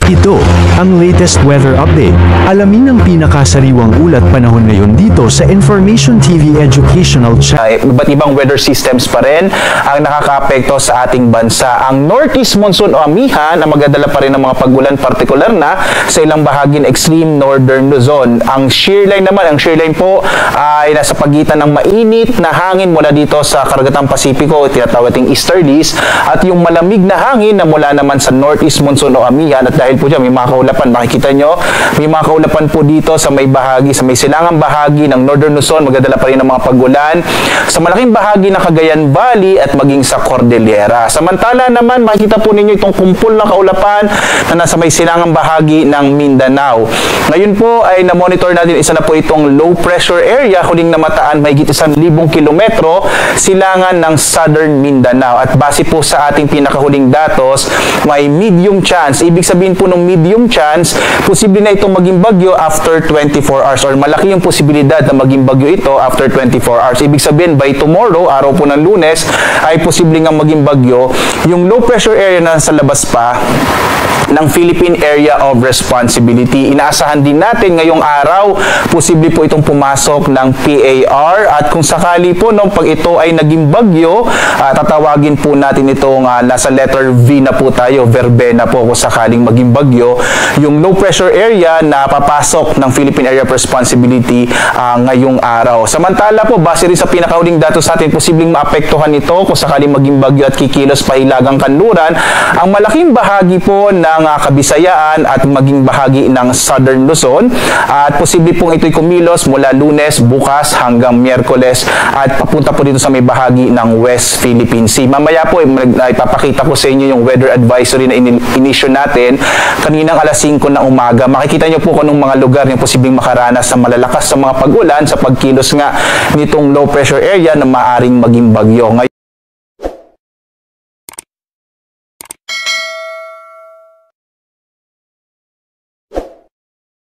Ito ang latest weather update. Alamin ang pinakasariwang ulat panahon ngayon dito sa Information TV Educational Channel. Iba't ibang weather systems pa rin ang nakakaapekto sa ating bansa. Ang Northeast Monsoon o amihan ang magdadala pa rin ng mga pagulan, partikular na sa ilang bahagi ng extreme northern Luzon. Ang shearline naman, ang shearline po ay nasa pagitan ng mainit na hangin mula dito sa Karagatang Pasipiko, tinatawag nating easterlies, at yung malamig na hangin na mula naman sa Northeast Monsoon o amihan. At dahil po dyan, may mga kaulapan, makikita nyo, may mga kaulapan po dito sa may bahagi, sa may silangang bahagi ng Northern Luzon, magdadala pa rin ng mga pagulan sa malaking bahagi ng Cagayan Valley at maging sa Cordillera. Samantala naman, makikita po ninyo itong kumpul ng kaulapan na nasa may silangang bahagi ng Mindanao. Ngayon po ay na-monitor natin, isa na po itong low pressure area, huling namataan mahigit 1,000 kilometro silangan ng Southern Mindanao. At base po sa ating pinakahuling datos, may medium chance, ibig sabihin po ng medium chance, posible na itong maging bagyo after 24 hours or malaki yung posibilidad na maging bagyo ito after 24 hours. Ibig sabihin by tomorrow, araw po ng Lunes, ay posible nga maging bagyo yung low pressure area na sa labas pa ng Philippine Area of Responsibility. Inaasahan din natin ngayong araw, posible po itong pumasok ng PAR at kung sakali po pag ito ay naging bagyo, tatawagin po natin itong nasa letter V na po tayo, verbena po kung sakaling maging bagyo, yung low pressure area na papasok ng Philippine Area of Responsibility ngayong araw. Samantala po, base rin sa pinakauling datos natin, posibleng maapektuhan ito kung sakaling maging bagyo at kikilos pa hilagang kanluran ang malaking bahagi po ng Kabisayaan at maging bahagi ng Southern Luzon, at posible pong ito'y kumilos mula Lunes, bukas hanggang Miyerkules at papunta po dito sa may bahagi ng West Philippine Sea. Mamaya po ipapakita ko sa inyo yung weather advisory na inisyo natin kaninang alas 5 ng umaga. Makikita nyo po kung anong mga lugar yung posibleng makaranas sa malalakas sa mga pag-ulan sa pagkilos nga nitong low pressure area na maaring maging bagyo.